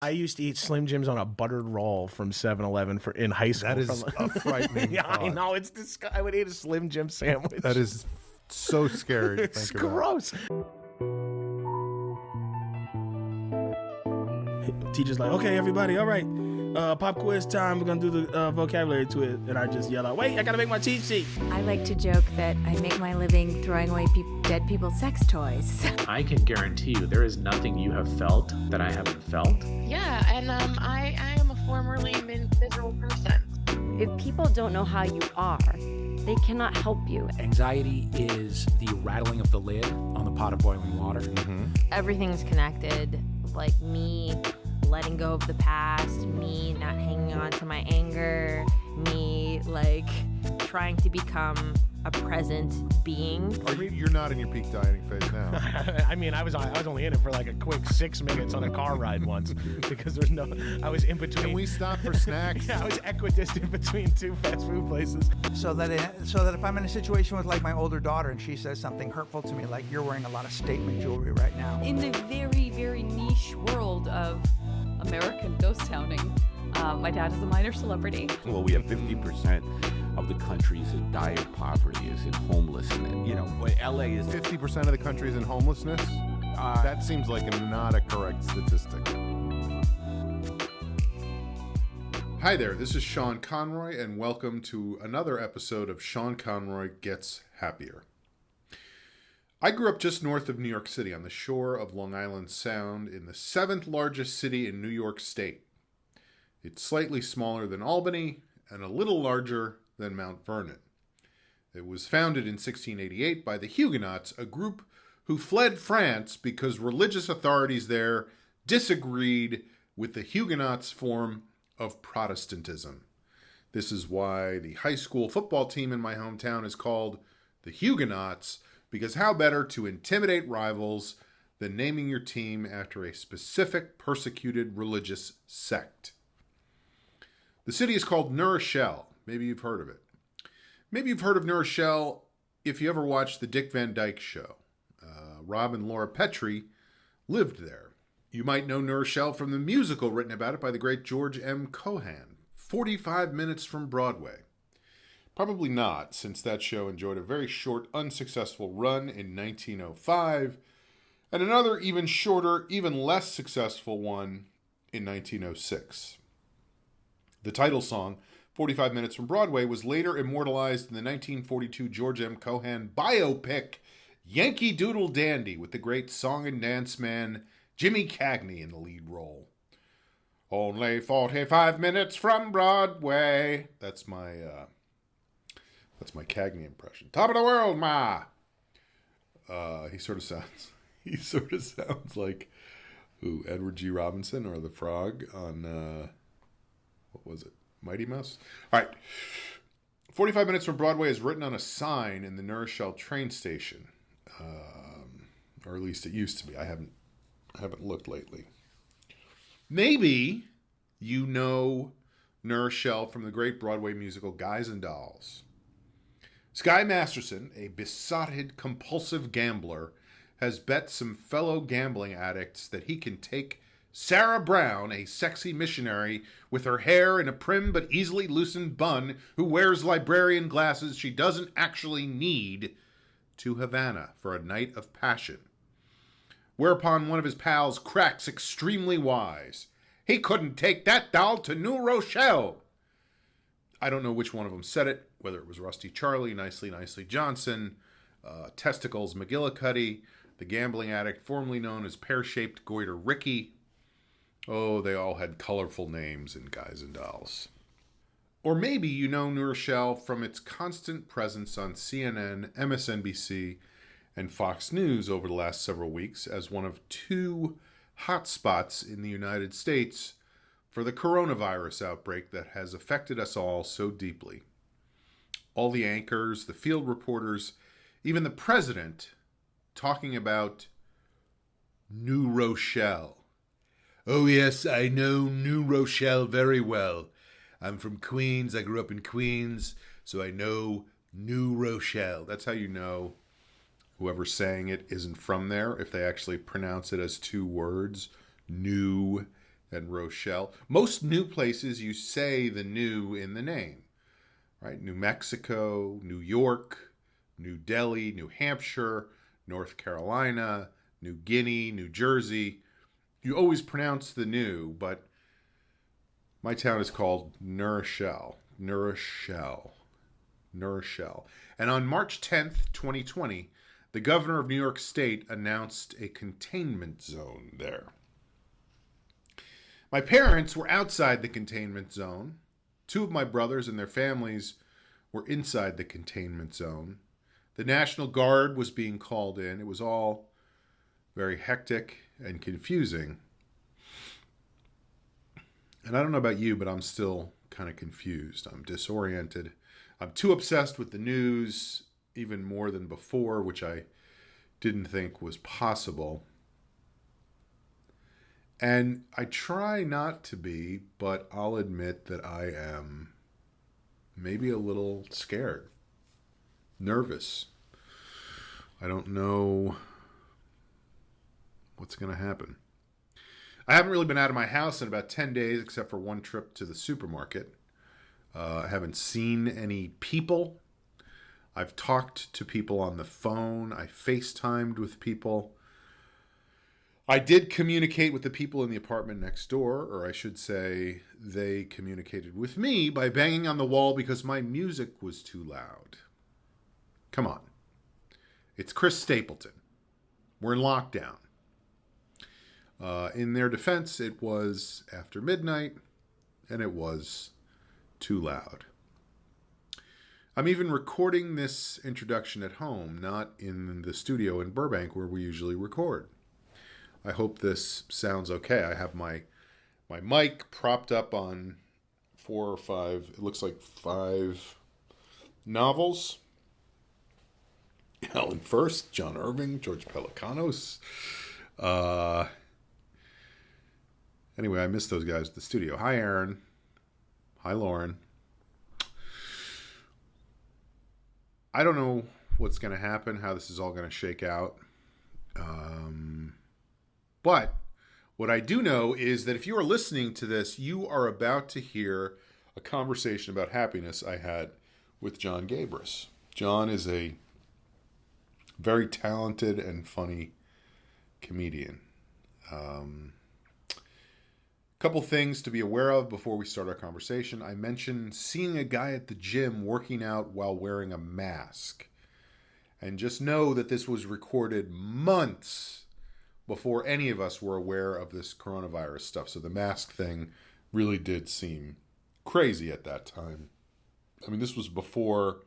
I used to eat Slim Jims on a buttered roll from 7-Eleven in high school. That is a frightening Yeah, thought. I know. It's disgusting. I would eat a Slim Jim sandwich. That is so scary to It's think about. gross. Teacher's like, okay, everybody, all right. Pop quiz time. We're going to do the vocabulary to it. And I just yell out, wait, I got to make my cheat sheet. I like to joke that I make my living throwing away dead people's sex toys. I can guarantee you there is nothing you have felt that I haven't felt. Yeah, and I am a formerly miserable person. If people don't know how you are, they cannot help you. Anxiety is the rattling of the lid on the pot of boiling water. Everything's connected, like me letting go of the past, me not hanging on to my anger, me like trying to become a present being. You're not in your peak dieting phase now. I mean, I was only in it for like a quick 6 minutes on a car ride once because I was in between. Can we stop for snacks? Yeah, I was equidistant between two fast food places. So that if I'm in a situation with like my older daughter and she says something hurtful to me, like you're wearing a lot of statement jewelry right now. In the very, very niche world of American ghost towning, my dad is a minor celebrity. Well, we have 50% of the country's dire poverty is in homelessness. You know, LA is 50% of the country is in homelessness? That seems like not a correct statistic. Hi there, this is Sean Conroy, and welcome to another episode of Sean Conroy Gets Happier. I grew up just north of New York City on the shore of Long Island Sound in the 7th largest city in New York State. It's slightly smaller than Albany and a little larger than Mount Vernon. It was founded in 1688 by the Huguenots, a group who fled France because religious authorities there disagreed with the Huguenots' form of Protestantism. This is why the high school football team in my hometown is called the Huguenots, because how better to intimidate rivals than naming your team after a specific persecuted religious sect. The city is called New Rochelle. Maybe you've heard of it. Maybe you've heard of New Rochelle if you ever watched the Dick Van Dyke Show. Rob and Laura Petrie lived there. You might know New Rochelle from the musical written about it by the great George M. Cohan, 45 Minutes from Broadway. Probably not, since that show enjoyed a very short, unsuccessful run in 1905, and another even shorter, even less successful one in 1906. The title song, 45 Minutes from Broadway, was later immortalized in the 1942 George M. Cohan biopic Yankee Doodle Dandy, with the great song and dance man Jimmy Cagney in the lead role. Only 45 minutes from Broadway. That's my Cagney impression. Top of the world, ma. He sort of sounds like Edward G. Robinson or the Frog on what was it? Mighty Mouse? All right. 45 Minutes from Broadway is written on a sign in the New Rochelle train station. Or at least it used to be. I haven't looked lately. Maybe you know New Rochelle from the great Broadway musical Guys and Dolls. Sky Masterson, a besotted, compulsive gambler, has bet some fellow gambling addicts that he can take Sarah Brown, a sexy missionary with her hair in a prim but easily loosened bun who wears librarian glasses she doesn't actually need, to Havana for a night of passion. Whereupon one of his pals cracks extremely wise. He couldn't take that doll to New Rochelle. I don't know which one of them said it, whether it was Rusty Charlie, Nicely Johnson, Testicles McGillicuddy, the gambling addict formerly known as Pear-Shaped Goiter Ricky. Oh, they all had colorful names in Guys and Dolls. Or maybe you know New Rochelle from its constant presence on CNN, MSNBC, and Fox News over the last several weeks as one of two hotspots in the United States for the coronavirus outbreak that has affected us all so deeply. All the anchors, the field reporters, even the president talking about New Rochelle. Oh yes, I know New Rochelle very well. I'm from Queens. I grew up in Queens, so I know New Rochelle. That's how you know whoever's saying it isn't from there, if they actually pronounce it as two words. New and Rochelle. Most new places, you say the new in the name, right? New Mexico, New York, New Delhi, New Hampshire, North Carolina, New Guinea, New Jersey. You always pronounce the new, but my town is called New Rochelle. New Rochelle. New Rochelle. And on March 10th, 2020, the governor of New York State announced a containment zone there. My parents were outside the containment zone. Two of my brothers and their families were inside the containment zone. The National Guard was being called in. It was all very hectic and confusing. And I don't know about you, but I'm still kind of confused. I'm disoriented. I'm too obsessed with the news, even more than before, which I didn't think was possible. And I try not to be, but I'll admit that I am maybe a little scared, nervous. I don't know what's going to happen. I haven't really been out of my house in about 10 days, except for one trip to the supermarket. I haven't seen any people. I've talked to people on the phone. I FaceTimed with people. I did communicate with the people in the apartment next door, or I should say they communicated with me by banging on the wall because my music was too loud. Come on. It's Chris Stapleton. We're in lockdown. In their defense, it was after midnight, and it was too loud. I'm even recording this introduction at home, not in the studio in Burbank where we usually record. I hope this sounds okay. I have my mic propped up on 4 or 5, it looks like 5 novels. Helen First, John Irving, George Pelecanos. Anyway, I miss those guys at the studio. Hi, Aaron. Hi, Lauren. I don't know what's going to happen, how this is all going to shake out. But what I do know is that if you are listening to this, you are about to hear a conversation about happiness I had with John Gabrus. John is a very talented and funny comedian. Couple things to be aware of before we start our conversation. I mentioned seeing a guy at the gym working out while wearing a mask. And just know that this was recorded months before any of us were aware of this coronavirus stuff. So the mask thing really did seem crazy at that time. I mean, this was before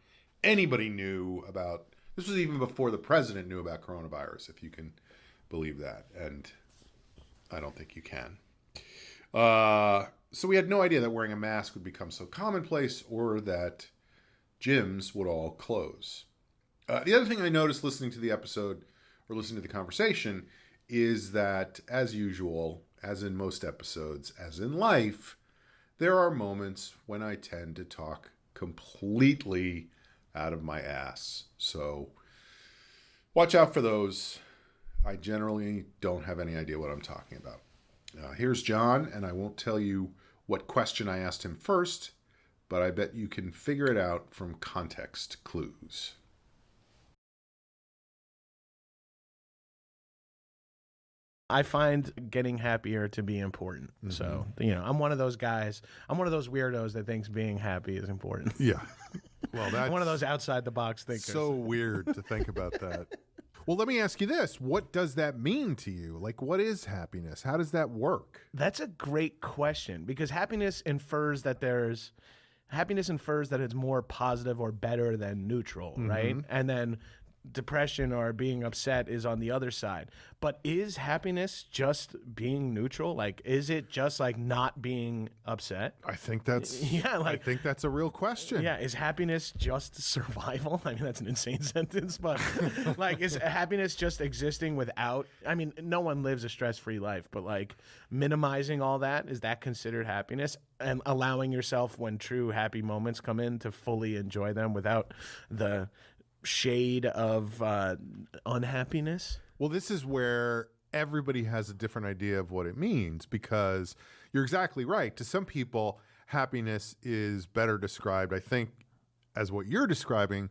anybody knew about, this was even before the president knew about coronavirus, if you can believe that. And I don't think you can. So we had no idea that wearing a mask would become so commonplace or that gyms would all close. The other thing I noticed listening to the episode or listening to the conversation is that, as usual, as in most episodes, as in life, there are moments when I tend to talk completely out of my ass. So watch out for those. I generally don't have any idea what I'm talking about. Here's John, and I won't tell you what question I asked him first, but I bet you can figure it out from context clues. I find getting happier to be important. Mm-hmm. So, I'm one of those guys. I'm one of those weirdos that thinks being happy is important. Yeah. Well, that's I'm one of those outside the box thinkers. So weird to think about that. Well, let me ask you this. What does that mean to you? Like, what is happiness? How does that work? That's a great question, because happiness infers that it's more positive or better than neutral, mm-hmm. right? And then depression or being upset is on the other side. But is happiness just being neutral? Like, is it just like not being upset? I think that's I think that's a real question. Yeah, is happiness just survival? I mean, that's an insane sentence, but like, is happiness just existing without, I mean, no one lives a stress-free life, but like minimizing all that, is that considered happiness? And allowing yourself, when true happy moments come in, to fully enjoy them without the shade of unhappiness? Well, this is where everybody has a different idea of what it means, because you're exactly right. To some people, happiness is better described, I think, as what you're describing,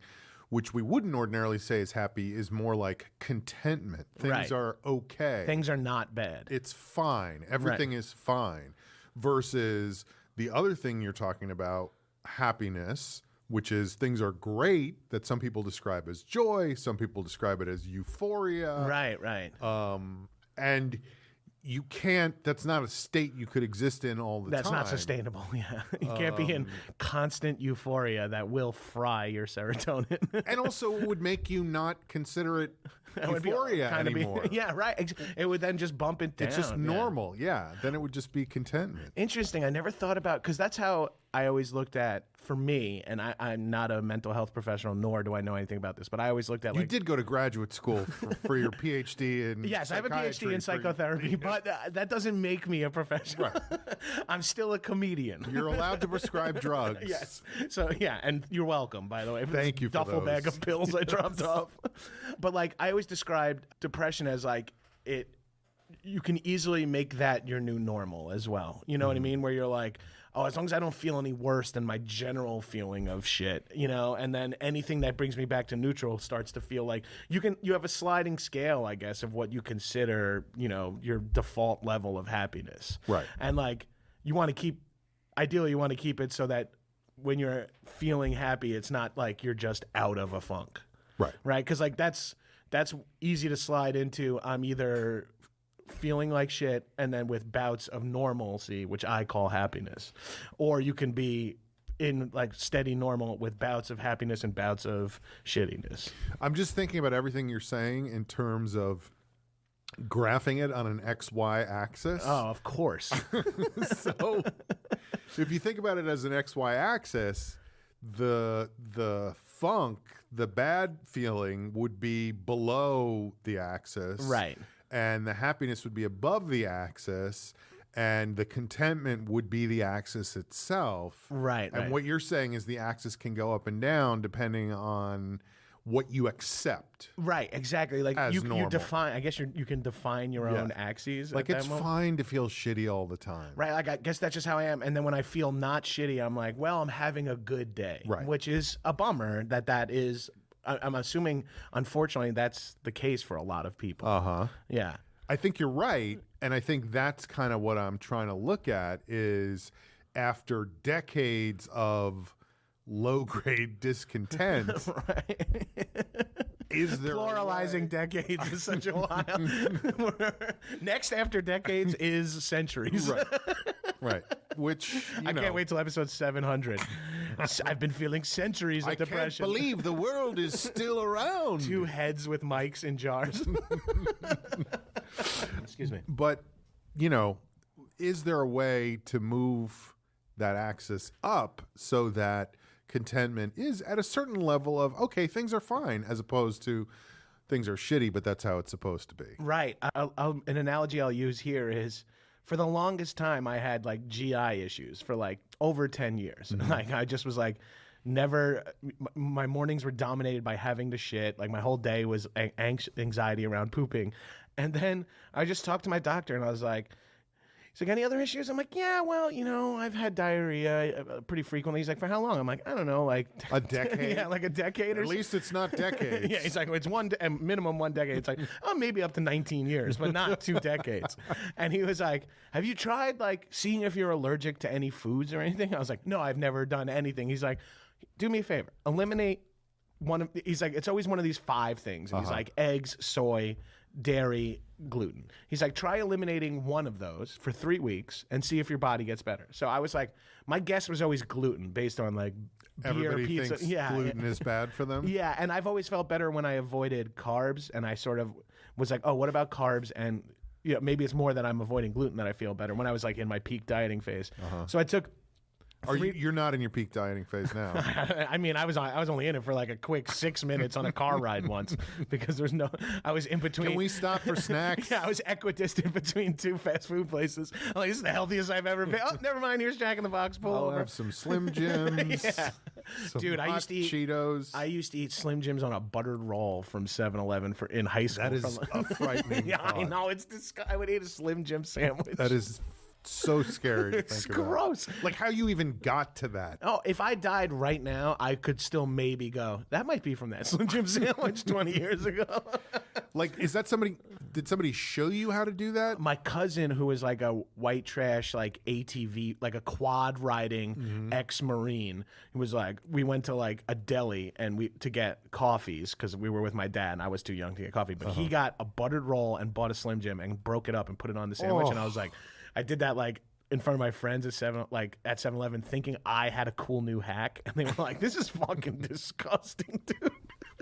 which we wouldn't ordinarily say is happy, is more like contentment. Things are okay. Things are not bad. It's fine. Everything is fine. Versus the other thing you're talking about, happiness, which is things are great, that some people describe as joy, some people describe it as euphoria. Right. And you can't, that's not a state you could exist in all the time. That's not sustainable, yeah. You can't be in constant euphoria that will fry your serotonin. And also it would make you not consider it euphoria anymore. Yeah, right. It would then just bump it down. It's just normal, yeah. Then it would just be contentment. Interesting. I never thought about, because that's how I always looked at, for me, and I'm not a mental health professional, nor do I know anything about this, but I always looked at You did go to graduate school for your PhD in Yes, I have a PhD in psychotherapy, but that doesn't make me a professional. Right. I'm still a comedian. You're allowed to prescribe drugs. Yes. So, yeah, and you're welcome, by the way. Thank you for duffel those. bag of pills I dropped off. But, like, I always described depression as, like, you can easily make that your new normal as well. You know what I mean? Where you're like, oh, as long as I don't feel any worse than my general feeling of shit, you know, and then anything that brings me back to neutral starts to feel like you have a sliding scale, I guess, of what you consider, you know, your default level of happiness. Right. And like, ideally you want to keep it so that when you're feeling happy, it's not like you're just out of a funk. Right. Right. Cause like that's easy to slide into. I'm either feeling like shit and then with bouts of normalcy, which I call happiness, or you can be in like steady normal with bouts of happiness and bouts of shittiness. I'm just thinking about everything you're saying in terms of graphing it on an XY axis. Oh, of course. So if you think about it as an XY axis, the funk, the bad feeling would be below the axis. Right. And the happiness would be above the axis, and the contentment would be the axis itself. Right. And what you're saying is the axis can go up and down depending on what you accept. Right, exactly. Like you normal. define, I guess you can define your own axes. Like it's fine to feel shitty all the time. Right, like I guess that's just how I am. And then when I feel not shitty, I'm like, well, I'm having a good day. Right. Which is a bummer that is, I'm assuming, unfortunately, that's the case for a lot of people. Uh-huh. Yeah. I think you're right. And I think that's kind of what I'm trying to look at is after decades of low-grade discontent. Right. Is there pluralizing decades is such a while. Next after decades is centuries. Right. Right. Which I can't wait till episode 700. I've been feeling centuries of depression. I can't believe the world is still around. 2 heads with mics in jars. Excuse me. But, you know, is there a way to move that axis up so that contentment is at a certain level of, okay, things are fine, as opposed to things are shitty, but that's how it's supposed to be? Right. An analogy I'll use here is, for the longest time, I had like GI issues for like over 10 years. Mm-hmm. Like I just was like, my mornings were dominated by having to shit. Like my whole day was anxiety around pooping. And then I just talked to my doctor and I was like, he's like, any other issues? I'm like, yeah, well, you know, I've had diarrhea pretty frequently. He's like, for how long? I'm like, I don't know, like a decade. Yeah, like a decade or At least it's not decades. Yeah, he's like, it's minimum 1 decade. It's like, oh, maybe up to 19 years, but not 2 decades. And he was like, have you tried like seeing if you're allergic to any foods or anything? I was like, no, I've never done anything. He's like, do me a favor, eliminate he's like, it's always one of these 5 things. And he's like, eggs, soy, dairy, gluten. He's like, try eliminating one of those for 3 weeks and see if your body gets better. So I was like, my guess was always gluten based on like beer, Everybody pizza. thinks gluten is bad for them. Yeah, and I've always felt better when I avoided carbs, and I sort of was like, oh, what about carbs? And you know, maybe it's more that I'm avoiding gluten that I feel better when I was like in my peak dieting phase. So I took. You're not in your peak dieting phase now. I mean, I was only in it for like a quick 6 minutes on a car ride once because I was in between. Can we stop for snacks? Yeah, I was equidistant between 2 fast food places. I'm like, this is the healthiest I've ever been. Oh, never mind. Here's Jack in the Box. Pull I'll over. have some Slim Jims. Yeah. Dude, I hot used to eat Cheetos. I used to eat Slim Jims on a buttered roll from 7-Eleven in high school. That is a frightening Yeah, I thought. know. It's disgusting. I would eat a Slim Jim sandwich. That is so scary to It's think about. gross. Like how you even got to that. Oh, if I died right now, I could still maybe go, that might be from that Slim Jim sandwich 20 years ago. Like, is that somebody? Did somebody show you how to do that? My cousin, who was like a white trash, like ATV, like a quad riding ex-Marine, he was like, we went to like a deli and to get coffees because we were with my dad and I was too young to get coffee. But he got a buttered roll and bought a Slim Jim and broke it up and put it on the sandwich. And I was like, I did that like in front of my friends at 7-Eleven, thinking I had a cool new hack, and they were like, "This is fucking disgusting, dude."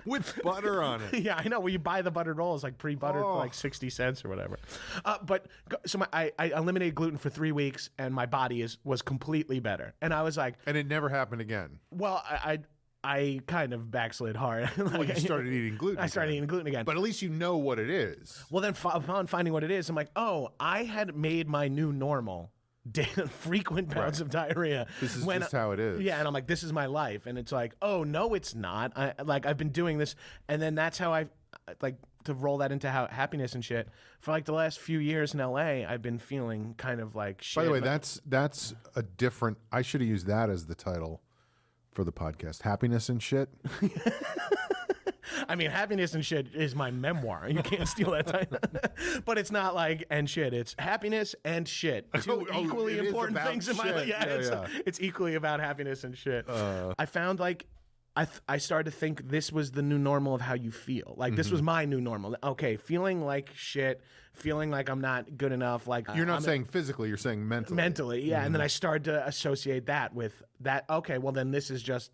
With butter on it. Yeah, I know. Well, you buy the buttered rolls like pre-buttered for like 60 cents or whatever. I eliminated gluten for 3 weeks, and my body was completely better. And I was like, And it never happened again. well, I kind of backslid hard. Well, you started eating gluten. I started eating gluten again. But at least you know what it is. Well, then upon finding what it is, I'm like, oh, I had made my new normal frequent bouts of diarrhea. This is just how it is. Yeah, and I'm like, this is my life. And it's like, oh, no, it's not. I've been doing this. And then that's how to roll that into happiness and shit. For like the last few years in LA, I've been feeling kind of like shit. By the way, that's a different. I should have used that as the title for the podcast. Happiness and shit. I mean, happiness and shit is my memoir. You can't steal that title. But it's not like and shit. It's happiness and shit. Two equally it is important about things in my life. shit. Yeah, it's equally about happiness and shit. I found like I started to think this was the new normal of how you feel. Like this was my new normal. Okay, feeling like shit, feeling like I'm not good enough. Like You're not saying physically, you're saying mentally. Mentally, yeah. And then I started to associate that with that. Okay, well then this is just,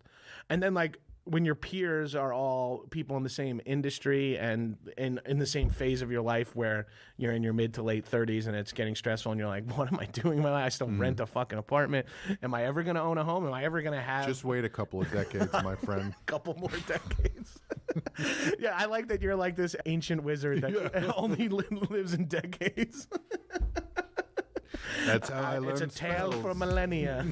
and then like when your peers are all people in the same industry and in the same phase of your life where you're in your mid to late 30s and it's getting stressful and you're like, what am I doing in my life? I still rent a fucking apartment. Am I ever going to own a home? Am I ever going to have... Just wait a couple of decades, my friend. A couple more decades. Yeah, I like that you're like this ancient wizard that only lives in decades. That's how I learned It's a tale spells. for millennia.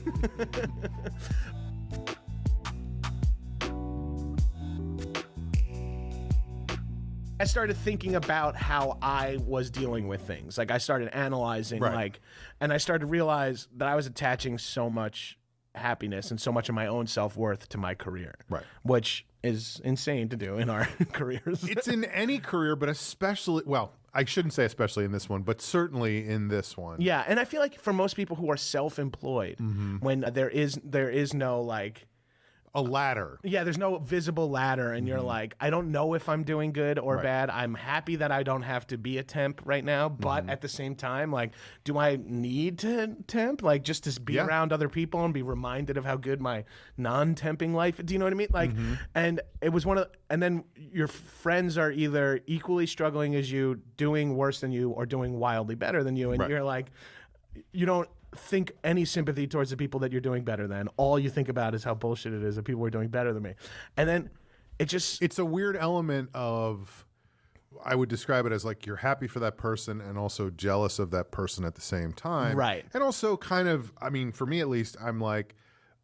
I started thinking about how I was dealing with things. Like I started analyzing, and I started to realize that I was attaching so much happiness and so much of my own self-worth to my career. Right. Which is insane to do in our careers. It's in any career, but especially, well, I shouldn't say especially in this one, but certainly in this one. Yeah, and I feel like for most people who are self-employed, when there is no like a ladder. Yeah, there's no visible ladder, and you're like, I don't know if I'm doing good or bad. I'm happy that I don't have to be a temp right now, but at the same time, like, do I need to temp? Like, just to be around other people and be reminded of how good my non-temping life. Do you know what I mean? Like, and it was and then your friends are either equally struggling as you, doing worse than you, or doing wildly better than you, and you're like, you don't think any sympathy towards the people that you're doing better than. All you think about is how bullshit it is that people are doing better than me. And then it's a weird element of, I would describe it as like you're happy for that person and also jealous of that person at the same time. Right. And also kind of, I mean, for me at least, I'm like,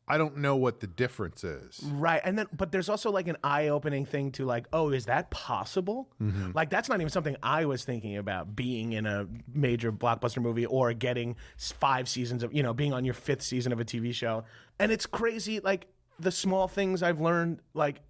I don't know what the difference is. Right. And then, but there's also like an eye-opening thing to like, oh, is that possible? Like, that's not even something I was thinking about, being in a major blockbuster movie or getting 5 seasons of, being on your 5th season of a TV show. And it's crazy, like the small things I've learned, like,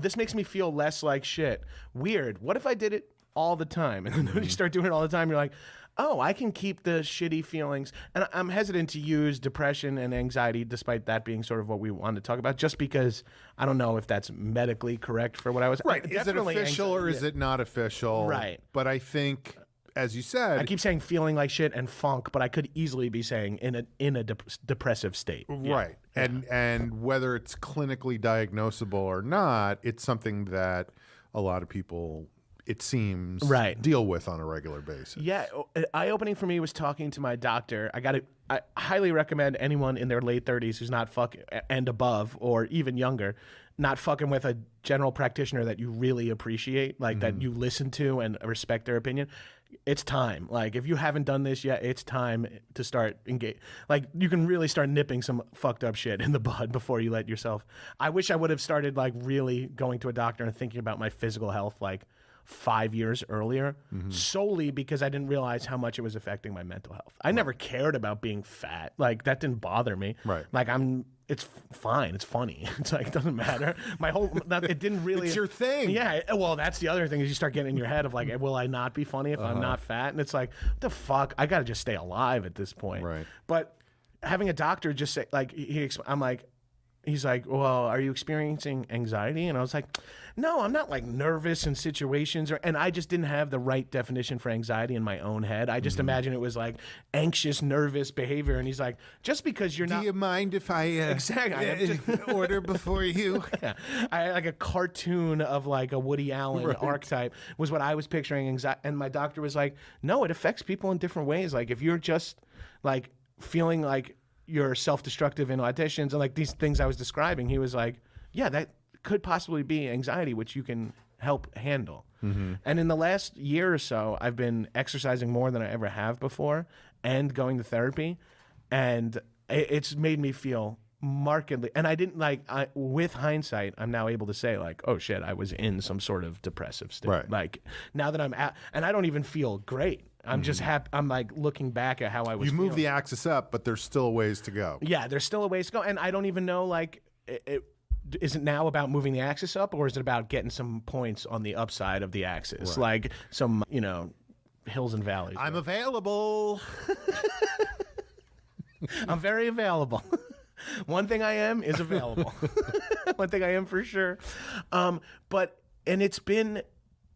this makes me feel less like shit. Weird. What if I did it all the time? And then when you start doing it all the time, you're like, oh, I can keep the shitty feelings. And I'm hesitant to use depression and anxiety, despite that being sort of what we wanted to talk about, just because I don't know if that's medically correct for what I was. Right. Is it official or is it not official? Right. But I think, as you said, I keep saying feeling like shit and funk, but I could easily be saying in a depressive state. Right. Yeah. And whether it's clinically diagnosable or not, it's something that a lot of people, it seems, deal with on a regular basis. Yeah, eye-opening for me was talking to my doctor. I highly recommend anyone in their late 30s who's not fucking and above, or even younger, not fucking with a general practitioner that you really appreciate, like that you listen to and respect their opinion. it's time. Like, if you haven't done this yet, it's time to start engage. Like, you can really start nipping some fucked up shit in the bud before you let yourself. I wish I would have started like really going to a doctor and thinking about my physical health like 5 years earlier, solely because I didn't realize how much it was affecting my mental health. I never cared about being fat. Like, that didn't bother me. Right. Like, it's fine. It's funny. It's like, it doesn't matter. It didn't really. It's your thing. Yeah. Well, that's the other thing is you start getting in your head of like, will I not be funny if I'm not fat? And it's like, what the fuck? I got to just stay alive at this point. Right. But having a doctor just say, like, I'm like, he's like, well, are you experiencing anxiety? And I was like, no, I'm not like nervous in situations, and I just didn't have the right definition for anxiety in my own head. I just imagined it was like anxious, nervous behavior. And he's like, just because you're not. Do you mind if I exactly order before you? Yeah. I like a cartoon of like a Woody Allen archetype was what I was picturing anxiety. And my doctor was like, no, it affects people in different ways. Like, if you're just like feeling like you're self-destructive in auditions and like these things I was describing, he was like, yeah, that could possibly be anxiety, which you can help handle. And in the last year or so, I've been exercising more than I ever have before and going to therapy. And it's made me feel markedly, and I didn't like, with hindsight, I'm now able to say like, oh shit, I was in some sort of depressive state. Right. Like, now that I'm at, and I don't even feel great. I'm just happy. I'm like looking back at how I was You move feeling. the axis up, but there's still a ways to go. Yeah, there's still a ways to go. And I don't even know, like, is it now about moving the axis up, or is it about getting some points on the upside of the axis? Like some, hills and valleys. I'm available. I'm very available. One thing I am is available. One thing I am for sure. And it's been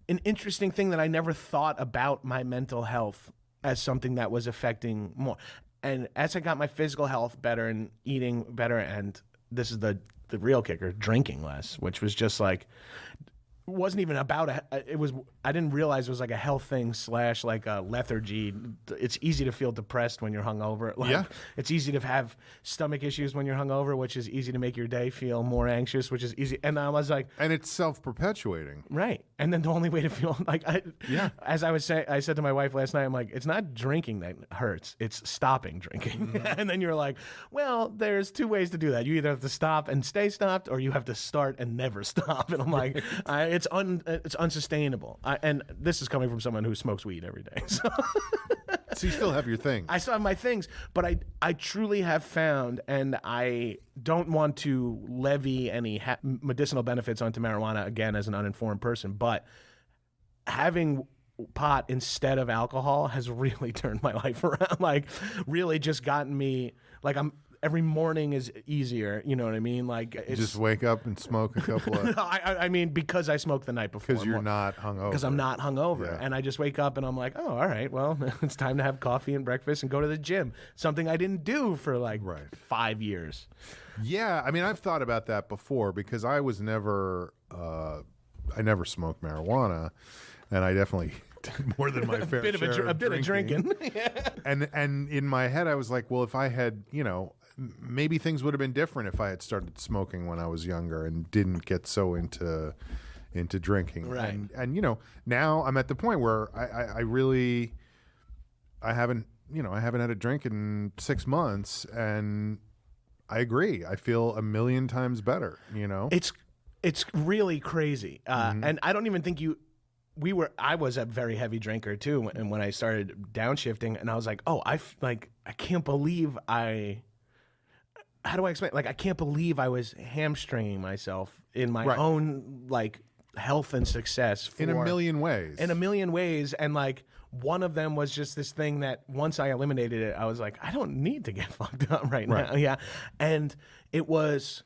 an interesting thing that I never thought about my mental health as something that was affecting more. And as I got my physical health better and eating better, and this is the real kicker, drinking less, which was just like, wasn't even about I didn't realize it was like a health thing / like a lethargy. It's easy to feel depressed when you're hungover. Like, Yeah. It's easy to have stomach issues when you're hungover, which is easy to make your day feel more anxious, which is easy. And I was like, And it's self-perpetuating. right. And then the only way to feel like, as I was saying, I said to my wife last night, I'm like, it's not drinking that hurts, it's stopping drinking. And then you're like, well, there's two ways to do that. You either have to stop and stay stopped, or you have to start and never stop. And I'm like, it's unsustainable. And this is coming from someone who smokes weed every day. So. So you still have your thing. I still have my things, but I truly have found, and I don't want to levy any medicinal benefits onto marijuana again as an uninformed person, but having pot instead of alcohol has really turned my life around. Like, really just gotten me, like, every morning is easier, you know what I mean? Like, You just wake up and smoke a couple of... I mean, because I smoked the night before. Because you're not hungover. Because I'm not hungover. Yeah. And I just wake up and I'm like, oh, all right, well, it's time to have coffee and breakfast and go to the gym. Something I didn't do for like 5 years. Yeah, I mean, I've thought about that before because I was never... I never smoked marijuana, and I definitely... more than my fair share a bit of drinking. And in my head, I was like, well, if I had, maybe things would have been different if I had started smoking when I was younger and didn't get so into drinking. Right. And now I'm at the point where I haven't had a drink in 6 months, and I agree. I feel a million times better. It's really crazy, and I don't even think I was a very heavy drinker too, and when I started downshifting, and I was like, oh, I can't believe how do I explain? Like, I can't believe I was hamstringing myself in my own like health and success in a million ways. And like, one of them was just this thing that once I eliminated it, I was like, I don't need to get fucked up right now. Yeah, and it was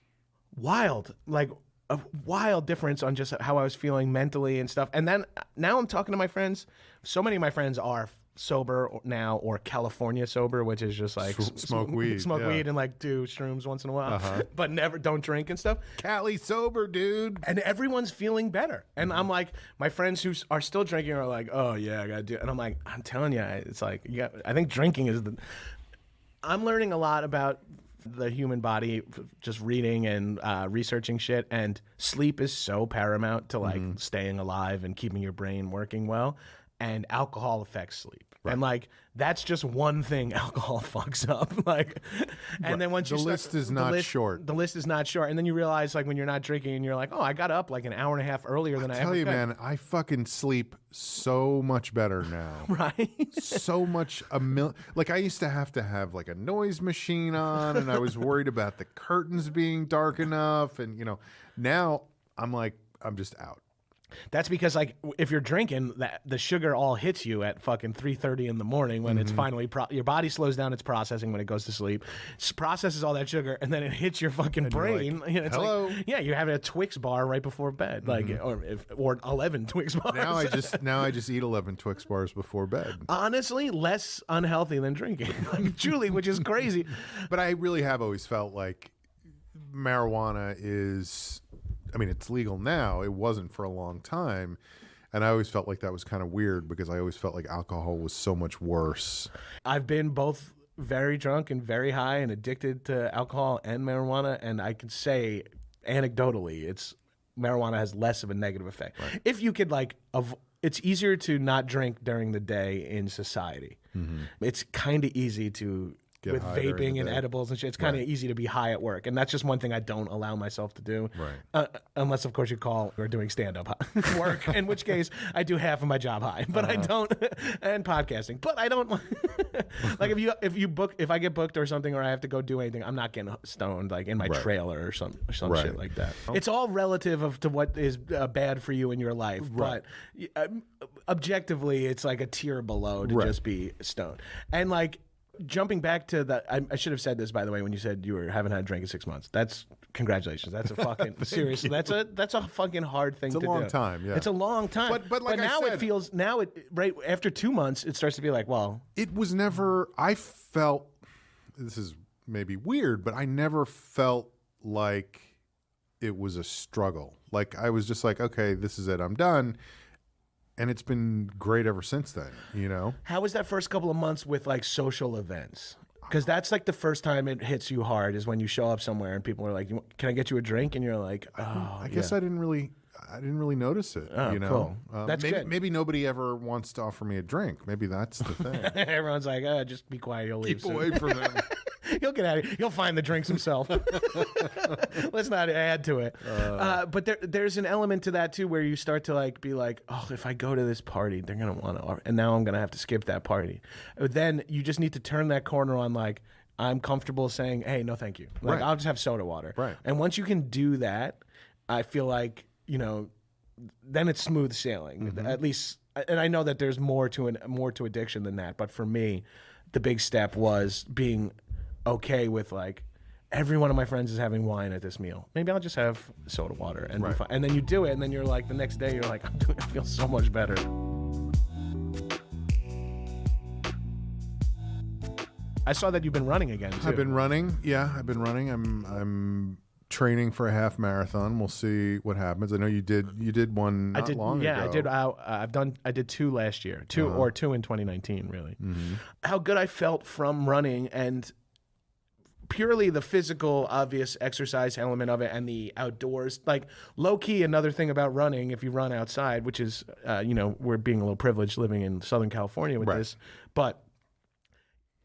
wild, like a wild difference on just how I was feeling mentally and stuff. And then now I'm talking to my friends. So many of my friends are sober now, or California sober, which is just like smoke weed, weed and like do shrooms once in a while, but don't drink and stuff. Cali sober, dude. And everyone's feeling better. And I'm like, my friends who are still drinking are like, oh yeah, I gotta do it. And I'm like, I'm telling you, it's like, I think drinking is I'm learning a lot about the human body, just reading and researching shit, and sleep is so paramount to like staying alive and keeping your brain working well. and alcohol affects sleep. And like that's just one thing alcohol fucks up. Like, and then once the you start, list is not short. The list is not short, and then you realize like when you're not drinking, and you're like, oh, I got up like an hour and a half earlier than I tell ever you, could. man, I fucking sleep so much better now. Right? So much like I used to have like a noise machine on, and I was worried about the curtains being dark enough, and now I'm like I'm just out. That's because, like, if you're drinking, the sugar all hits you at fucking 3:30 in the morning when it's finally your body slows down its processing when it goes to sleep, processes all that sugar, and then it hits your fucking brain. Like, it's hello. Like, yeah, you're having a Twix bar right before bed, like, or 11 Twix bars. Now I just eat 11 Twix bars before bed. Honestly, less unhealthy than drinking, like, truly, which is crazy. But I really have always felt like marijuana is. I mean, it's legal now. It wasn't for a long time. And I always felt like that was kind of weird because I always felt like alcohol was so much worse. I've been both very drunk and very high and addicted to alcohol and marijuana. And I can say anecdotally, marijuana has less of a negative effect. Right. If you could it's easier to not drink during the day in society. It's kind of easy to... with vaping and edibles and shit, it's kind of easy to be high at work, and that's just one thing I don't allow myself to do. Unless, of course, you call or doing stand-up work, in which case I do half of my job high, but I don't, and podcasting. But I don't like if I get booked or something, or I have to go do anything, I'm not getting stoned like in my trailer or some shit like that. It's all relative to what is bad for you in your life, but objectively, it's like a tier below to just be stoned. And like. Jumping back to I should have said this, by the way, when you said you haven't had a drink in 6 months. That's congratulations. That's a fucking seriously. That's a fucking hard thing to do. It's a long time. Yeah, it's a long time. But like now I said, it feels right after 2 months it starts to be like, well, it was never. I felt this is maybe weird, but I never felt like it was a struggle. Like I was just like, okay, this is it. I'm done. And it's been great ever since then, How I guess I didn't really notice it." Cool. That's good. Maybe nobody ever wants to offer me a drink. Maybe that's the thing. Everyone's like, just be quiet. You'll leave. Keep away from them. He'll get out of it. He'll find the drinks himself. Let's not add to it. But there's an element to that too where you start to be like, oh, if I go to this party, they're gonna want to, and now I'm gonna have to skip that party. Then you just need to turn that corner on like, I'm comfortable saying, hey, no, thank you. Like I'll just have soda water. Right. And once you can do that, I feel like then it's smooth sailing. At least, and I know that there's more to addiction than that. But for me, the big step was being okay with like every one of my friends is having wine at this meal. Maybe I'll just have soda water and be fine. And then you do it, and then you're like the next day you're like, I feel so much better. I saw that you've been running again too. I've been running. Yeah, I've been running. I'm training for a half marathon. We'll see what happens. I know you did one not long ago. Yeah, I did 2 last year. 2 in 2019 really. How good I felt from running, and purely the physical, obvious exercise element of it and the outdoors. Like, low-key, another thing about running, if you run outside, which is, we're being a little privileged living in Southern California with this, but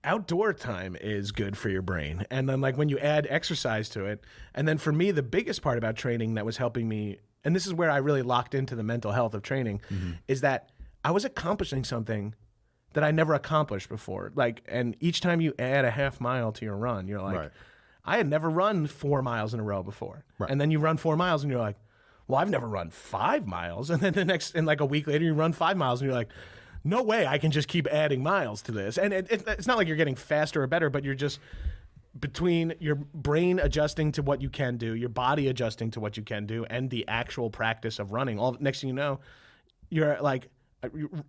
outdoor time is good for your brain. And then, like, when you add exercise to it, and then for me, the biggest part about training that was helping me, and this is where I really locked into the mental health of training, is that I was accomplishing something that I never accomplished before. Like, and each time you add a half mile to your run, you're like, I had never run 4 miles in a row before. And then you run 4 miles and you're like, well, I've never run 5 miles. And then and like a week later, you run 5 miles and you're like, no way, I can just keep adding miles to this. And it's not like you're getting faster or better, but you're just between your brain adjusting to what you can do, your body adjusting to what you can do, and the actual practice of running. Next thing you know, you're like,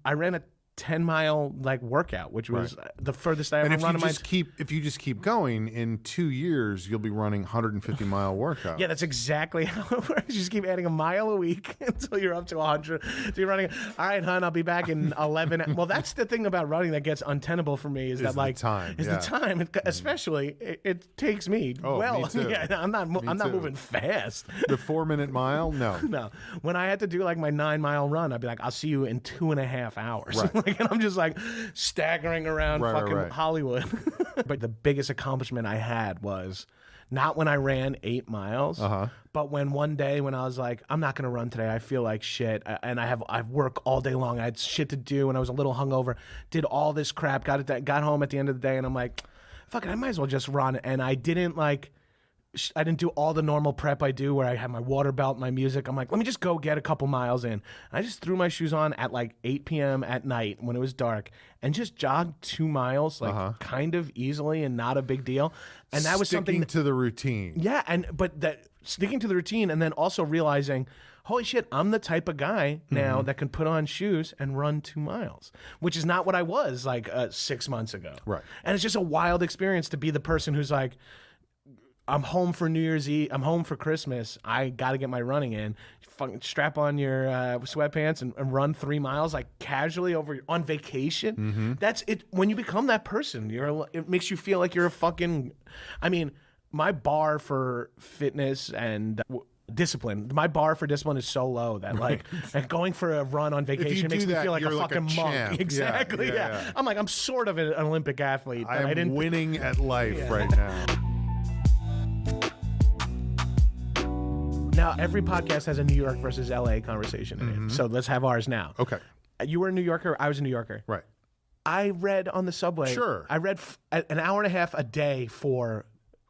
I ran a 10-mile like workout, which was the furthest I ever run in my. If you just keep going, in 2 years you'll be running 150-mile workout. Yeah, that's exactly how it works. You just keep adding a mile a week until you're up to 100. So you're running. All right, hon, I'll be back in 11. Well, that's the thing about running that gets untenable for me is that like the time. The time, especially it takes me. Oh, well, me too. Yeah, I'm not moving fast. The 4-minute mile, no. No. When I had to do like my 9-mile run, I'd be like, I'll see you in 2.5 hours. Right. And I'm just like staggering around fucking Hollywood. But the biggest accomplishment I had was not when I ran 8 miles, but when one day when I was like, I'm not going to run today. I feel like shit. And I work all day long. I had shit to do and I was a little hungover, did all this crap, got home at the end of the day and I'm like, fuck it, I might as well just run. And I didn't do all the normal prep I do where I have my water belt, my music. I'm like, let me just go get a couple miles in. I just threw my shoes on at like 8 p.m. at night when it was dark and just jogged 2 miles like kind of easily and not a big deal. And that was sticking to the routine. Yeah, but that sticking to the routine and then also realizing, holy shit, I'm the type of guy now that can put on shoes and run 2 miles, which is not what I was like 6 months ago. Right. And it's just a wild experience to be the person who's like, I'm home for New Year's Eve. I'm home for Christmas. I got to get my running in. Fucking strap on your sweatpants and run 3 miles like casually on vacation. That's it. When you become that person, it makes you feel like you're a fucking. I mean, my bar for fitness and discipline. My bar for discipline is so low that like and going for a run on vacation makes me feel like a fucking monk. Exactly. Yeah. I'm sort of an Olympic athlete. I am winning at life right now. Now, every podcast has a New York versus LA conversation in it. So let's have ours now. Okay. You were a New Yorker. I was a New Yorker. Right. I read on the subway. Sure. I read an hour and a half a day for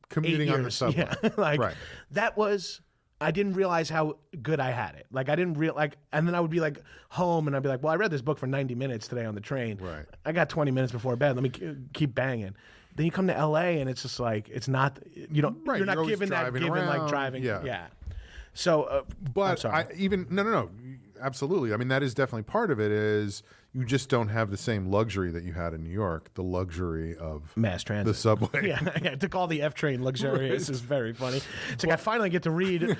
commuting 8 years. on the subway. Yeah. That was. I didn't realize how good I had it. Like I didn't and then I would be like home and I'd be like, well, I read this book for 90 minutes today on the train. Right. I got 20 minutes before bed. Let me keep banging. Then you come to LA and it's just like it's not. You're not given that like driving. Yeah. So, but no, absolutely. I mean, that is definitely part of it. Is you just don't have the same luxury that you had in New York, the luxury of mass transit, the subway. Yeah, to call the F train luxurious is very funny. It's like I finally get to read,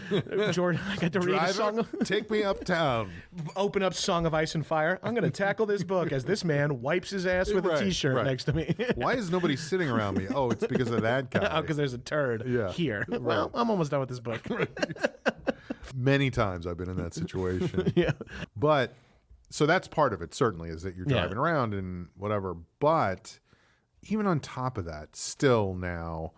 Jordan. I get to read a song. Take me uptown. Open up Song of Ice and Fire. I'm going to tackle this book as this man wipes his ass with a T-shirt next to me. Why is nobody sitting around me? Oh, it's because of that guy. Oh, because there's a turd here. Right. Well, I'm almost done with this book. Many times I've been in that situation. Yeah. But so that's part of it, certainly, is that you're driving around and whatever. But even on top of that, still now,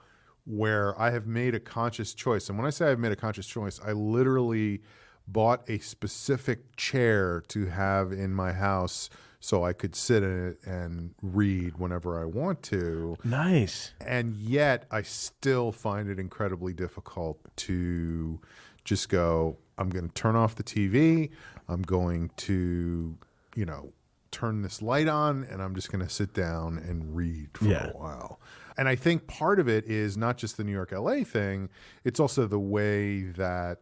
where I have made a conscious choice, and when I say I've made a conscious choice, I literally bought a specific chair to have in my house so I could sit in it and read whenever I want to. Nice. And yet I still find it incredibly difficult to just go, I'm going to turn off the TV. I'm going to, turn this light on and I'm just going to sit down and read for a while. And I think part of it is not just the New York, LA thing. It's also the way that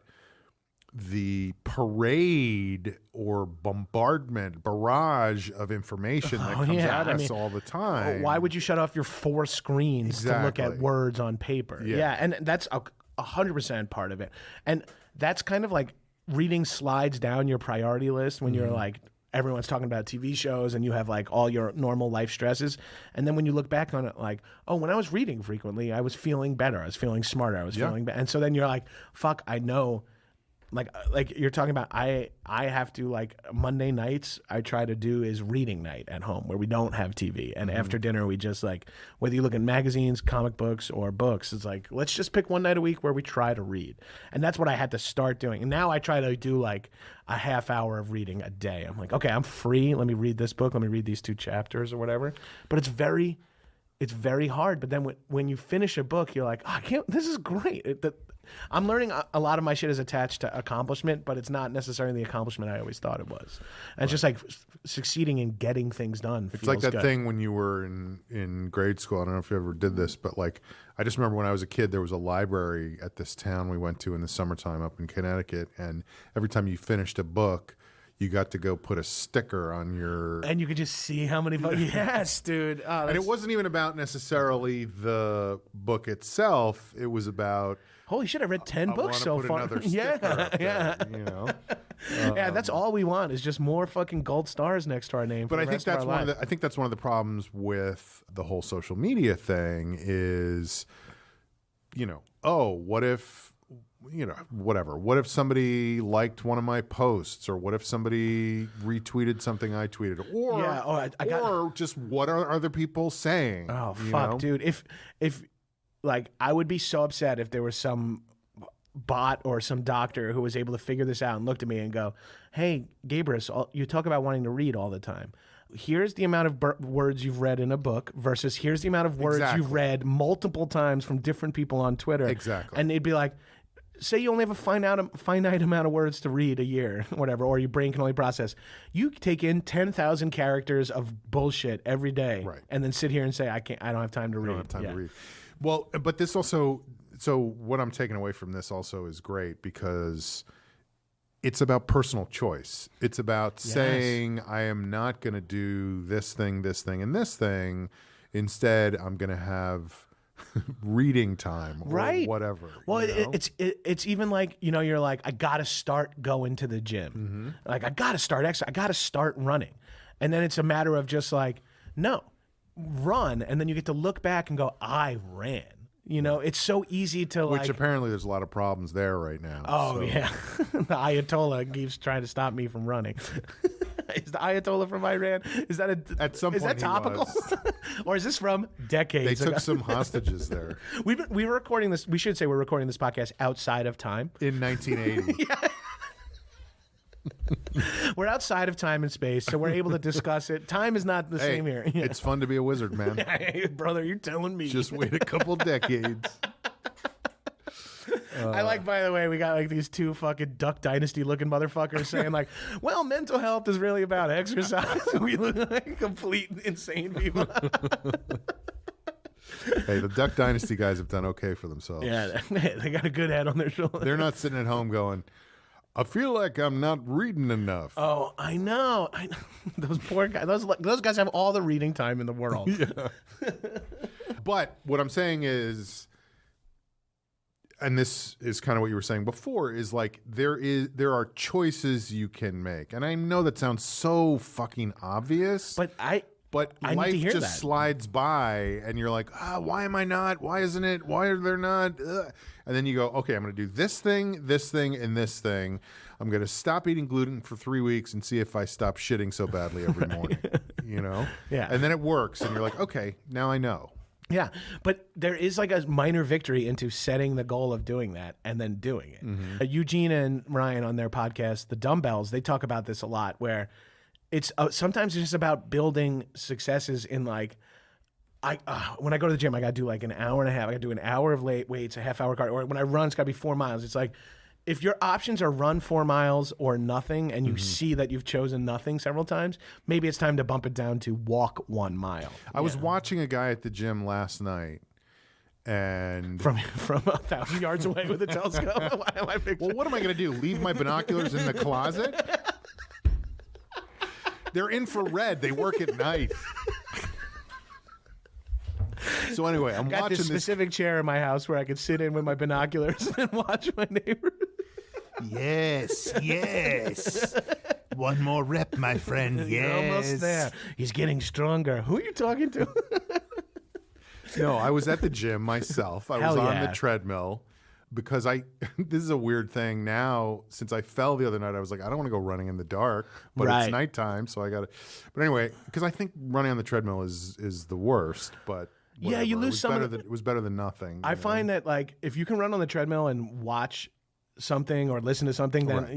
the parade or barrage of information that comes at us all the time. Why would you shut off your 4 screens to look at words on paper? Yeah, and that's 100% part of it. And that's kind of like reading slides down your priority list when you're like, everyone's talking about TV shows and you have like all your normal life stresses. And then when you look back on it, like, oh, when I was reading frequently, I was feeling better. I was feeling smarter. I was feeling better. And so then you're like, fuck, I know. Like you're talking about, I have to, like, Monday nights I try to do is reading night at home where we don't have TV, and after dinner we just, like, whether you look at magazines, comic books, or books, it's like, let's just pick one night a week where we try to read. And that's what I had to start doing. And now I try to do like a half hour of reading a day. I'm like, okay, I'm free, let me read this book, let me read these 2 chapters or whatever. But it's very hard. But then when you finish a book, you're like, oh, I can't, this is great. I'm learning a lot of my shit is attached to accomplishment, but it's not necessarily the accomplishment I always thought it was. And it's just like succeeding in getting things done. It's like that thing when you were in grade school. I don't know if you ever did this, but like, I just remember when I was a kid, there was a library at this town we went to in the summertime up in Connecticut. And every time you finished a book, you got to go put a sticker on your. And you could just see how many. Yes, dude. Oh, and it wasn't even about necessarily the book itself. It was about. Holy shit! I read 10 books so put far. another sticker up there, you know. Yeah, that's all we want is just more fucking gold stars next to our name. But for I the think rest of that's our one of life. the. I think that's one of the problems with the whole social media thing is, you know, oh, what if, you know, whatever. What if somebody liked one of my posts, or what if somebody retweeted something I tweeted, or Yeah, or just what are other people saying? Oh you fuck, know? dude! If like I would be so upset if there was some bot or some doctor who was able to figure this out and looked at me and go, "Hey, Gabrus, you talk about wanting to read all the time. Here's the amount of words you've read in a book versus here's the amount of words you've read multiple times from different people on Twitter." Exactly. And they'd be like, say you only have a finite amount of words to read a year, whatever, or your brain can only process. You take in 10,000 characters of bullshit every day, Right. and then sit here and say, I don't have time to read. I don't have time to read. Well, but this also, so what I'm taking away from this also is great because it's about personal choice. It's about saying, I am not going to do this thing, and this thing. Instead, I'm going to have reading time or whatever. Well, you know? it's even like, you know, you're like, I got to start going to the gym. Mm-hmm. Like, I got to start exercise. I got to start running. And then it's a matter of just like, no, run. And then you get to look back and go, I ran. You know, it's so easy to Which like. apparently there's a lot of problems there right now. Oh, so. yeah. The Ayatollah keeps trying to stop me from running. Is the Ayatollah from Iran? Is that At some is point that topical? Or is this from decades They ago? took some hostages there. We were recording this. We should say we're recording this podcast outside of time. In 1980. We're outside of time and space, so we're able to discuss it. Time is not the Hey, same here. it's fun to be a wizard, man. Hey, brother, you're telling me. Just wait a couple decades. I like, by the way, we got like these two fucking Duck Dynasty looking motherfuckers saying like, well, mental health is really about exercise. We look like complete insane people. Hey, the Duck Dynasty guys have done okay for themselves. Yeah, they got a good head on their shoulder. They're not sitting at home going, I feel like I'm not reading enough. Oh, I know. Those poor guys. Those guys have all the reading time in the world. Yeah. But what I'm saying is, and this is kind of what you were saying before, is like there are choices you can make. And I know that sounds so fucking obvious. But I life need to hear just that. slides by and you're like, why am I not? Why isn't it? Why are there not? Ugh. And then you go, okay, I'm going to do this thing, and this thing. I'm going to stop eating gluten for 3 weeks and see if I stop shitting so badly every morning, you know? Yeah. And then it works and you're like, okay, now I know. Yeah, but there is like a minor victory into setting the goal of doing that and then doing it. Mm-hmm. Eugene and Ryan on their podcast, The Dumbbells, they talk about this a lot where it's sometimes it's just about building successes in like, when I go to the gym, I got to do like an hour and a half. I got to do an hour of weights, a half hour cardio. Or when I run, it's got to be 4 miles. It's like, if your options are run 4 miles or nothing, and you see that you've chosen nothing several times, maybe it's time to bump it down to walk 1 mile. I was watching a guy at the gym last night, and From 1,000 yards away with a telescope. Why am I well, what am I going to do? Leave my binoculars in the closet? They're infrared. They work at night. So anyway, I'm got watching this specific chair in my house where I could sit in with my binoculars and watch my neighbors. Yes. One more rep, my friend. You're almost there. He's getting stronger. Who are you talking to? No, I was at the gym myself. I was Hell on yeah. the treadmill because this is a weird thing now. Since I fell the other night, I was like, I don't want to go running in the dark, but Right. it's nighttime, so I got to. But anyway, because I think running on the treadmill is the worst. But Yeah, you whatever. lose some of It was better than nothing. I find that like if you can run on the treadmill and watch something or listen to something, then Right.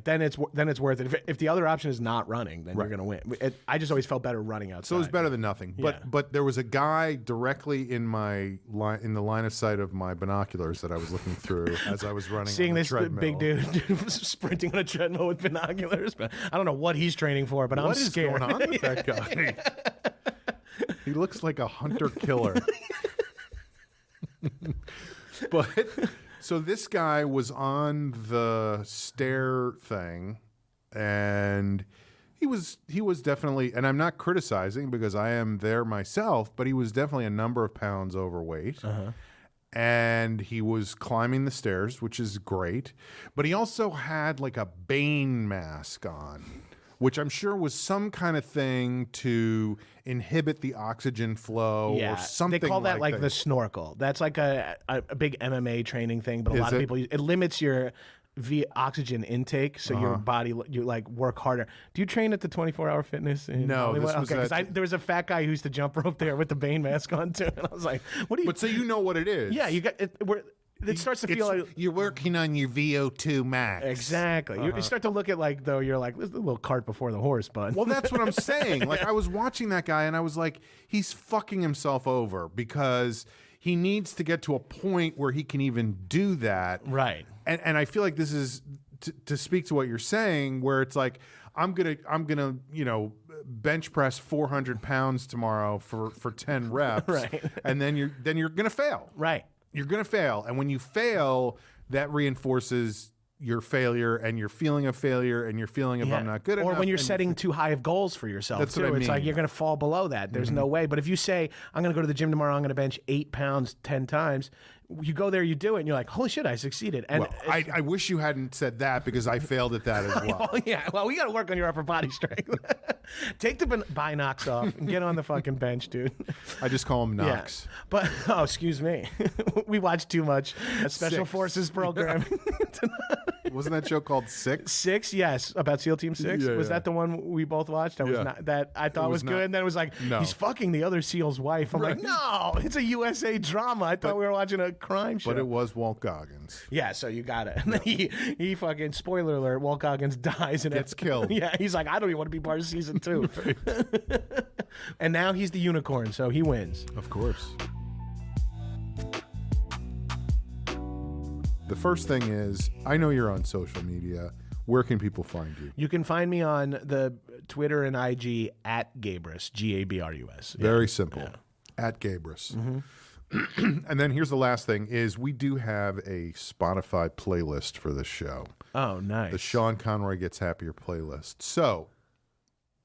then it's worth it. If the other option is not running, then Right. you're gonna win. I just always felt better running outside. So it was better than nothing. Yeah. But there was a guy directly in the line of sight of my binoculars that I was looking through as I was running. Seeing on the this treadmill. big dude sprinting on a treadmill with binoculars, but I don't know what he's training for, but I'm What is scared. going on with that guy? He looks like a hunter killer. But so this guy was on the stair thing, and he was definitely, and I'm not criticizing because I am there myself, but he was definitely a number of pounds overweight. And he was climbing the stairs, which is great. But he also had like a Bane mask on, which I'm sure was some kind of thing to inhibit the oxygen flow or something. They call that like the snorkel. That's like a big MMA training thing, but a lot of people, it limits your oxygen intake, so your body, you like work harder. Do you train at the 24-hour fitness in Hollywood? This was there was a fat guy who used to jump rope there with the Bane mask on too, and I was like, "What do you?" But so you know what it is? Yeah, you got it. It starts to feel like you're working on your VO2 max. Exactly. You start to look at you're like, this is a little cart before the horse, bud. Well, that's what I'm saying. Like I was watching that guy, and I was like, he's fucking himself over because he needs to get to a point where he can even do that. Right. And I feel like this is to speak to what you're saying, where it's like I'm gonna bench press 400 pounds tomorrow for 10 reps, right? And then you're gonna fail, right? You're gonna fail, and when you fail, that reinforces your failure and your feeling of failure and your feeling of I'm not good enough. Or when you're setting too high of goals for yourself, that's too. what I mean. It's like you're going to fall below that. There's no way. But if you say, I'm going to go to the gym tomorrow, I'm going to bench 8 pounds 10 times, you go there, you do it, and you're like, holy shit, I succeeded. And well, I wish you hadn't said that because I failed at that as well. Well, we got to work on your upper body strength. Take the binocs off and get on the fucking bench, dude. I just call them Knox. Yeah. But, excuse me. We watched too much Special Forces program. Wasn't that show called Six? Six, yes, about SEAL Team 6. Was that the one we both watched? I was not that I thought was good, and then it was like he's fucking the other SEAL's wife. I'm like, no, it's a USA drama. I thought we were watching a crime show. But it was Walt Goggins. Yeah, so you got it. And then he fucking, spoiler alert, Walt Goggins dies and gets killed. Yeah, he's like, I don't even want to be part of season 2. And now he's the unicorn, so he wins. Of course. The first thing is, I know you're on social media. Where can people find you? You can find me on the Twitter and IG at Gabrus, Gabrus. Very simple. At Gabrus. And then here's the last thing is we do have a Spotify playlist for this show. Oh, nice. The Sean Conroy Gets Happier playlist. So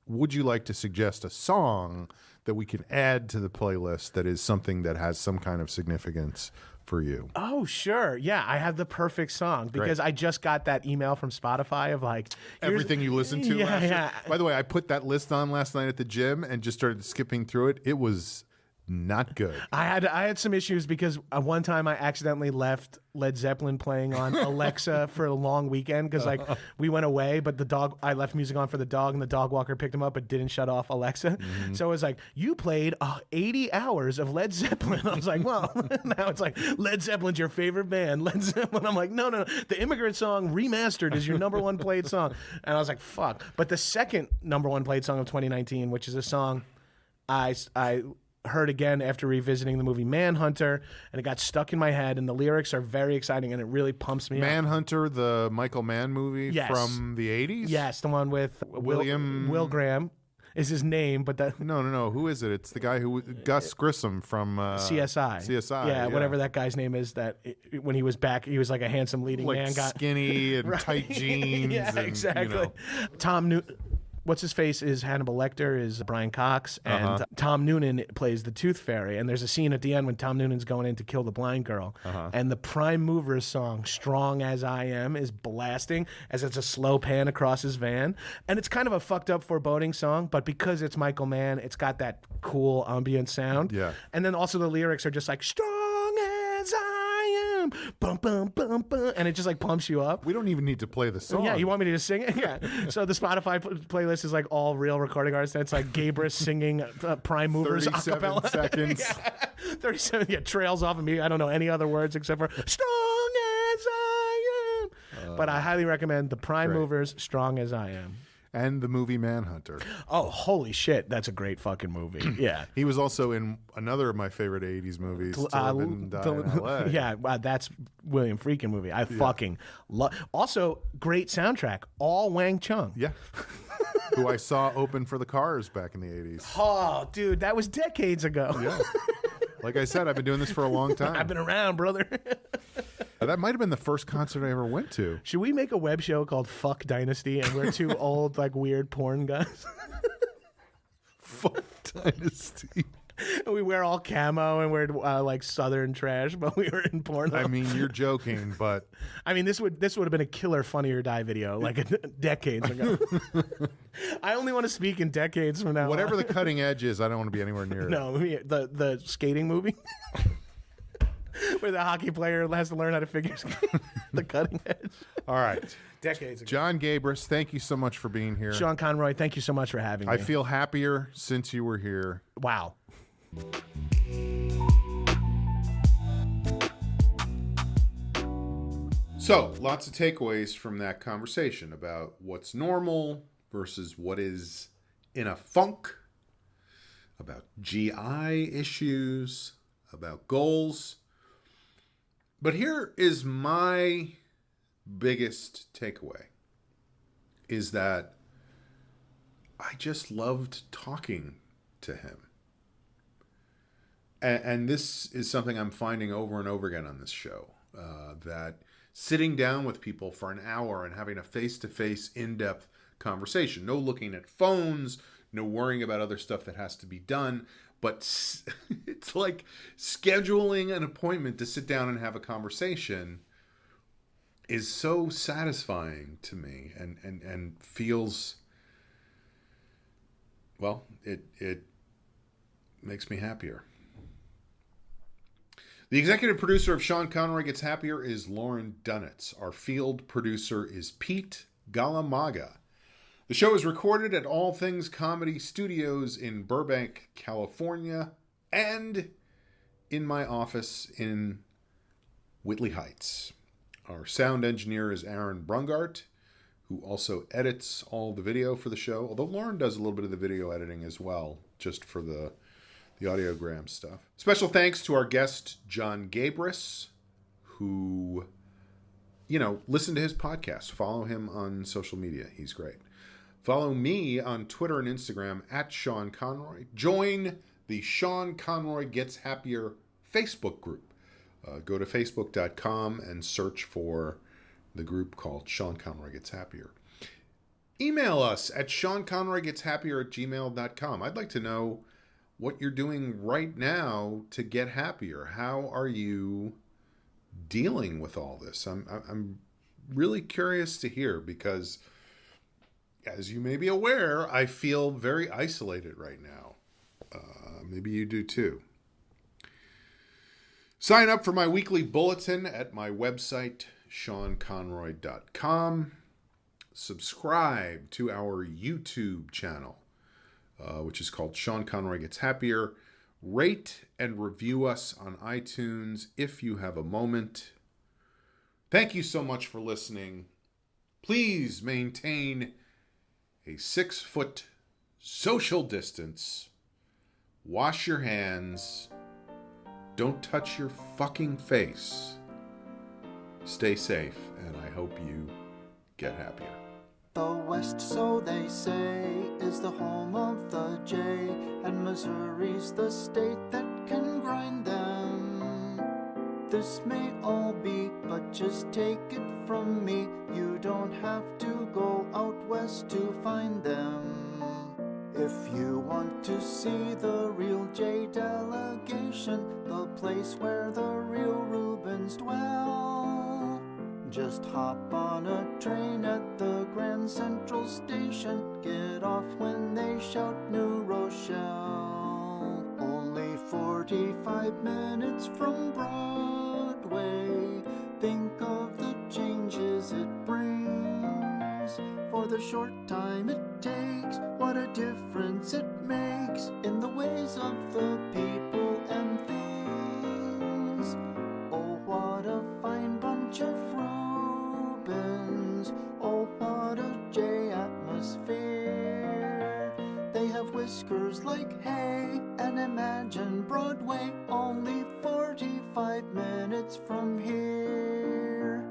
would you like to suggest a song that we can add to the playlist that is something that has some kind of significance for you? Oh, sure. Yeah, I have the perfect song because I just got that email from Spotify of like everything you listened to last year. By the way, I put that list on last night at the gym and just started skipping through it. It was not good. I had some issues because one time I accidentally left Led Zeppelin playing on Alexa for a long weekend because like we went away, but I left music on for the dog and the dog walker picked him up but didn't shut off Alexa. So it was like, you played 80 hours of Led Zeppelin. I was like, well, now it's like Led Zeppelin's your favorite band, Led Zeppelin. I'm like, no. The Immigrant Song Remastered is your number one played song. And I was like, fuck. But the second number one played song of 2019, which is a song I heard again after revisiting the movie Manhunter, and it got stuck in my head, and the lyrics are very exciting, and it really pumps me up. Manhunter, the Michael Mann movie from the 80s? Yes, the one with Will Graham is his name, but that... No. Who is it? It's the guy Gus Grissom from... CSI. Yeah, whatever that guy's name is, that when he was back, he was like a handsome leading man. Skinny and tight jeans. Yeah, and, exactly. Tom Newton... What's his face is Hannibal Lecter, is Brian Cox, and Tom Noonan plays the Tooth Fairy. And there's a scene at the end when Tom Noonan's going in to kill the blind girl, and the Prime Movers song "Strong as I Am" is blasting as it's a slow pan across his van, and it's kind of a fucked up foreboding song, but because it's Michael Mann, it's got that cool ambient sound. Yeah, and then also the lyrics are just like "Strong as I am," bum bum bum bum, and it just like pumps you up. We don't even need to play the song. Yeah, you want me to just sing it? Yeah. So the Spotify playlist is like all real recording artists. It's like Gabrus singing Prime Movers a cappella. 37 seconds. 37. Yeah, trails off of me. I don't know any other words except for "Strong as I am." But I highly recommend the Prime Movers "Strong as I Am." And the movie Manhunter. Oh, holy shit. That's a great fucking movie. Yeah. He was also in another of my favorite 80s movies, To Live and Die in LA. Yeah, that's William Friedkin movie. I fucking love. Also, great soundtrack. All Wang Chung. Yeah. Who I saw open for the Cars back in the 80s. Oh, dude, that was decades ago. Yeah. Like I said, I've been doing this for a long time. I've been around, brother. That might have been the first concert I ever went to. Should we make a web show called Fuck Dynasty and we're two old, like, weird porn guys? Fuck Dynasty. We wear all camo and we're like Southern trash, but we were in porno. I mean, you're joking, but I mean, this would have been a killer Funny or Die video like decades ago. I only want to speak in decades from now. Whatever on. the cutting edge is, I don't want to be anywhere near it. No, the skating movie where the hockey player has to learn how to figure skate. The cutting edge. All right. Decades ago. John Gabrus, thank you so much for being here. Sean Conroy, thank you so much for having me. I feel happier since you were here. Wow. So, lots of takeaways from that conversation about what's normal versus what is in a funk, about GI issues, about goals. But here is my biggest takeaway, is that I just loved talking to him. And this is something I'm finding over and over again on this show, that sitting down with people for an hour and having a face-to-face, in-depth conversation, no looking at phones, no worrying about other stuff that has to be done, but it's like scheduling an appointment to sit down and have a conversation is so satisfying to me and feels, well, it makes me happier. The executive producer of Sean Conroy Gets Happier is Lauren Dunitz. Our field producer is Pete Galamaga. The show is recorded at All Things Comedy Studios in Burbank, California, and in my office in Whitley Heights. Our sound engineer is Aaron Brungart, who also edits all the video for the show, although Lauren does a little bit of the video editing as well, just for the audiogram stuff. Special thanks to our guest, John Gabrus, who, listen to his podcast. Follow him on social media. He's great. Follow me on Twitter and Instagram at Sean Conroy. Join the Sean Conroy Gets Happier Facebook group. Go to facebook.com and search for the group called Sean Conroy Gets Happier. Email us at seanconroygetshappier@gmail.com. I'd like to know what you're doing right now to get happier. How are you dealing with all this? I'm really curious to hear, because as you may be aware, I feel very isolated right now. Maybe you do too. Sign up for my weekly bulletin at my website, seanconroy.com. Subscribe to our YouTube channel, which is called Sean Conroy Gets Happier. Rate and review us on iTunes if you have a moment. Thank you so much for listening. Please maintain a 6-foot social distance. Wash your hands. Don't touch your fucking face. Stay safe, and I hope you get happier. The West, so they say, is the home of the jay, and Missouri's the state that can grind them. This may all be, but just take it from me, you don't have to go out west to find them. If you want to see the real J delegation, the place where the real Rubens dwell, just hop on a train at the Grand Central Station. Get off when they shout New Rochelle. Only 45 minutes from Broadway. Think of the changes it brings. For the short time it takes, what a difference it makes in the ways of the people and things. Oh, what a fine bunch of Rubens. Oh, what a J atmosphere. They have whiskers like hay, and imagine Broadway only 45 minutes from here.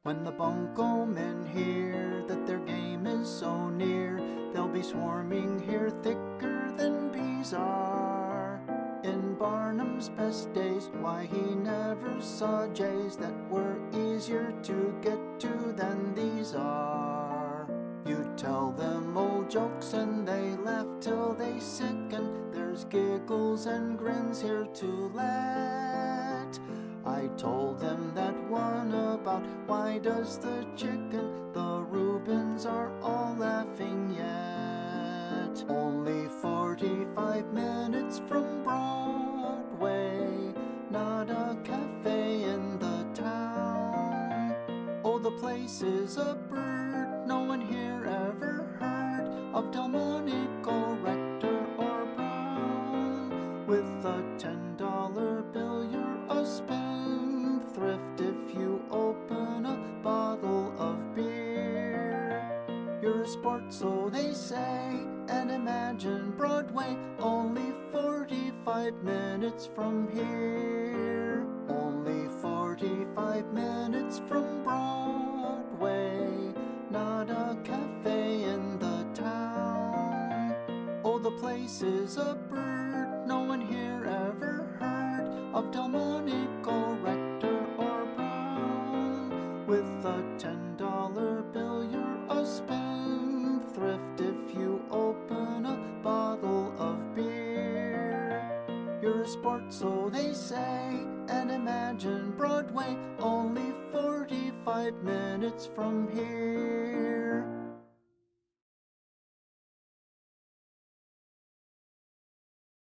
When the bunco men hear that their game is so near, they'll be swarming here thicker than bees are. In Barnum's best days, why he never saw jays that were easier to get to than these are. You tell them old jokes and they laugh till they sicken. There's giggles and grins here to let. I told them that one about why does the chicken, the Reubens are all laughing yet. Only 45 minutes from Broadway, not a cafe in the town. Oh, the place is a bird, no one here ever heard of Delmonico, Rector, or Brown. With a $10 bill you're a spendthrift if you open a bottle of beer. You're a sport, so they say, and imagine Broadway only 45 minutes from here. Only 45 minutes from Broadway, not a cafe in the town. Oh, the place is a bird, no one here ever heard of Delmonico, Rector, or Brown. With a $10 bill you're a spendthrift if you open a bottle of beer. You're a sport, so they say, and imagine Broadway only 45 minutes from here.